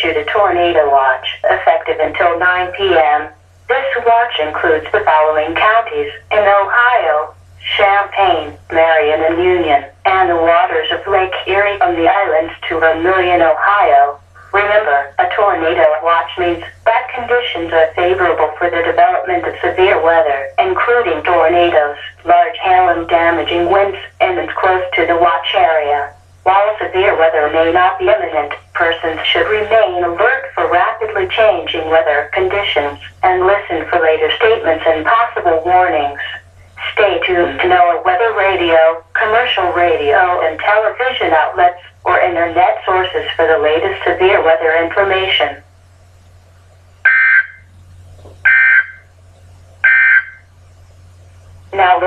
issued a tornado watch, effective until 9 p.m. This watch includes the following counties in Ohio: Champaign, Marion, and Union, and the waters of Lake Erie from the islands to Vermilion, Ohio. Remember, a tornado watch means that conditions are favorable for the development of severe weather, including tornadoes, large hail and damaging winds, and close to the watch area. While severe weather may not be imminent, persons should remain alert for rapidly changing weather conditions and listen for later statements and possible warnings. Stay tuned to NOAA weather radio, commercial radio and television outlets, or internet sources for the latest severe weather information. Now